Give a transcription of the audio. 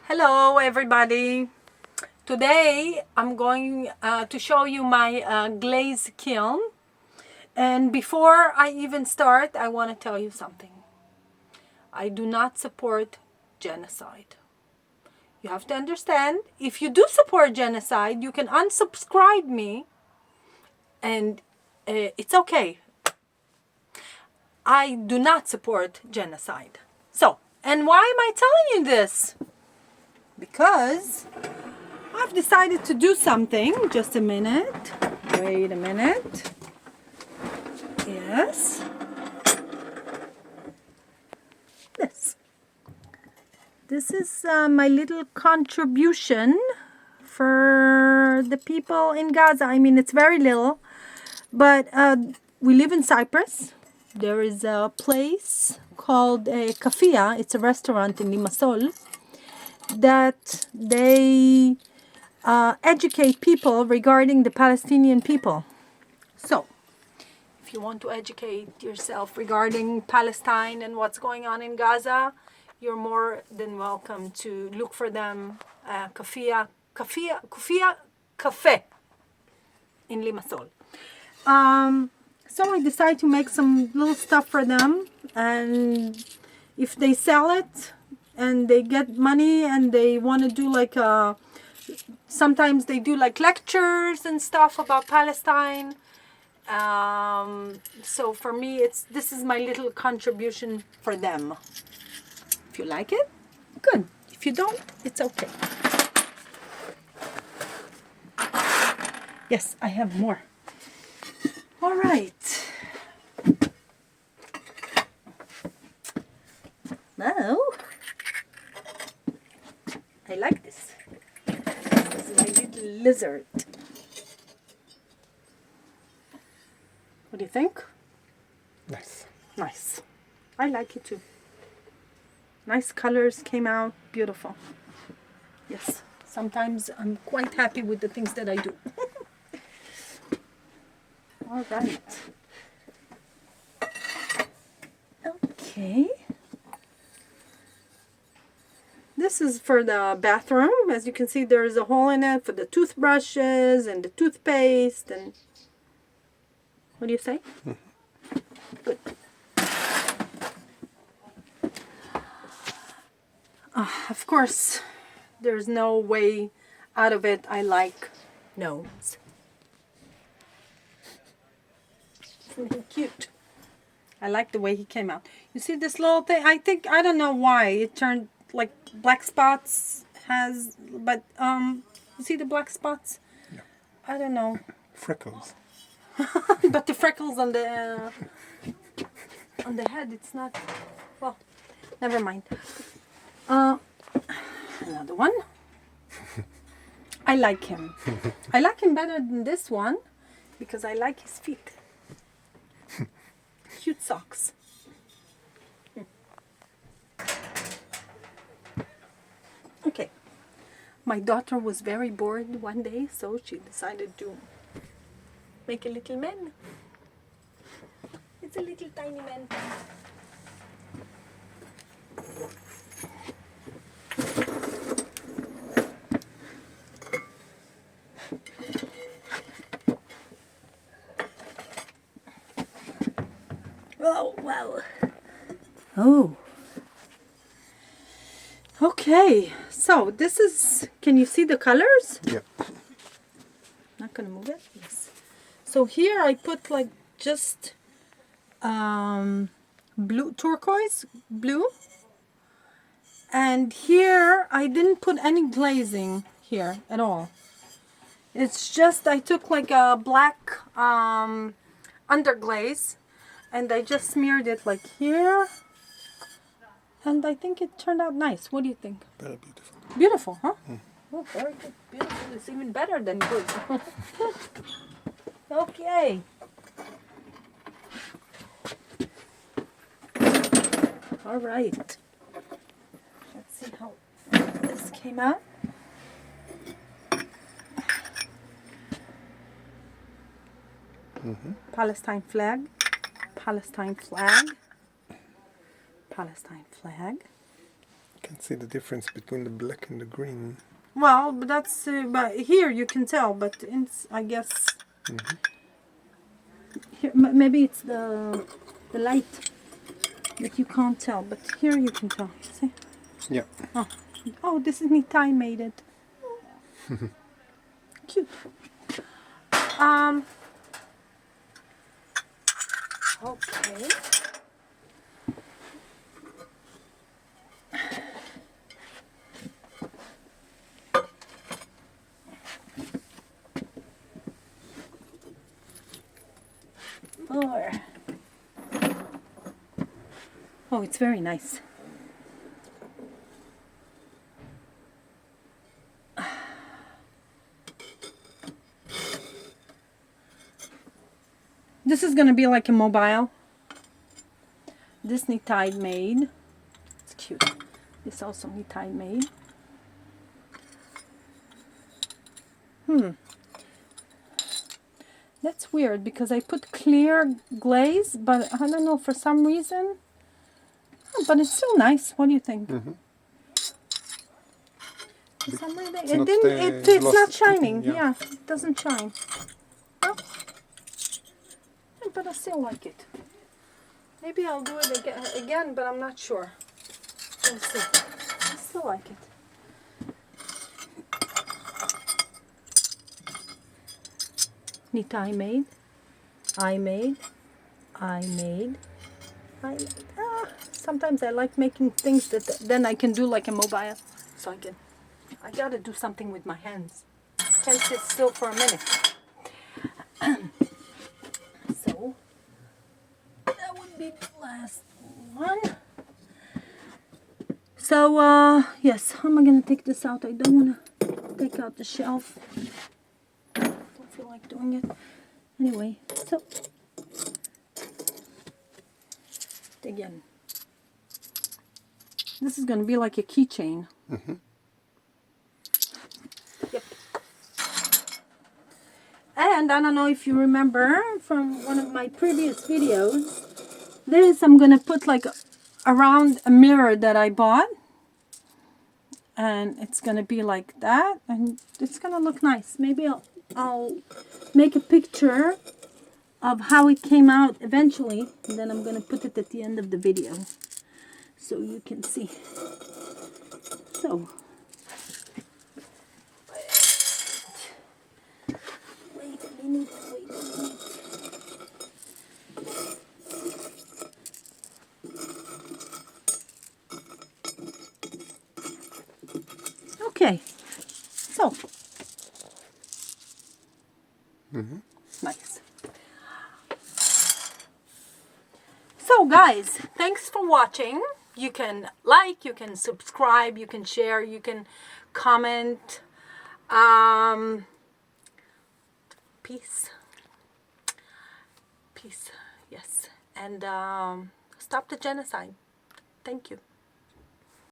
Hello everybody. Today I'm going to show you my glaze kiln, and before I even start I want to tell you something. I do not support genocide. You have to understand, if you do support genocide you can unsubscribe me and it's okay. I do not support genocide. So, and why am I telling you this? Because I've decided to do something. Just a minute. Wait a minute. Yes. This is my little contribution for the people in Gaza. I mean, it's very little, but we live in Cyprus. There is a place called Kafia. It's a restaurant in Limassol that they educate people regarding the Palestinian people. So, if you want to educate yourself regarding Palestine and what's going on in Gaza, you're more than welcome to look for them. Kafia Cafe in Limassol. So I decided to make some little stuff for them, and if they sell it and they get money and they want to do like sometimes they do like lectures and stuff about Palestine. So for me, this is my little contribution for them. If you like it, good. If you don't, it's okay. Yes, I have more. All right. Now, I like this. This is my little lizard. What do you think? Nice. Nice. I like it too. Nice colors came out. Beautiful. Yes. Sometimes I'm quite happy with the things that I do. All right. Okay. This is for the bathroom. As you can see, there is a hole in it for the toothbrushes and the toothpaste. And what do you say? Good. Of course, there's no way out of it. I like gnomes. Isn't he cute? I like the way he came out. You see this little thing? I don't know why it turned like black spots but you see the black spots? Yeah. I don't know. Freckles. But the freckles on the head, it's not, well, never mind. Another one. I like him. I like him better than this one because I like his feet. Cute socks. Okay. My daughter was very bored one day, so she decided to make a little man. It's a little tiny man. Oh, well. Oh. Okay, so this is, can you see the colors? Yeah. Not gonna move it? Yes. So here I put like just blue, turquoise blue. And here I didn't put any glazing here at all. It's just I took like a black underglaze and I just smeared it like here. And I think it turned out nice. What do you think? Very beautiful. Beautiful, huh? Oh, very good. Beautiful is even better than good. Okay. All right. Let's see how this came out. Palestine flag. Palestine flag. Palestine flag. Can't see the difference between the black and the green. Well, but that's but here you can tell, but I guess here, maybe it's the light that you can't tell, but here you can tell. See? Yeah. Oh, this is neat. I made it. Cute. Okay. Four. Oh, it's very nice. This is going to be like a mobile. This knit-tied made. It's cute. This also knit-tied made. That's weird because I put clear glaze, but I don't know for some reason. Oh, but it's still nice. What do you think? For some reason, it's not shining. Yeah, it doesn't shine. Oh. But I still like it. Maybe I'll do it again, but I'm not sure. We'll see. I still like it. Knit I made. Sometimes I like making things that then I can do like a mobile. So I gotta do something with my hands. Can't sit still for a minute. So that would be the last one. So yes, how am I gonna take this out? I don't wanna take out the shelf. Don't feel like doing it. Anyway, so again, this is gonna be like a keychain. Yep. And I don't know if you remember from one of my previous videos, I'm gonna put like around a mirror that I bought, and it's gonna be like that, and it's gonna look nice. Maybe I'll make a picture of how it came out eventually, and then I'm gonna put it at the end of the video so you can see. So wait a minute. Okay, so nice. So guys, thanks for watching. You can like, you can subscribe, you can share, you can comment. Peace. Peace, yes. And stop the genocide. Thank you.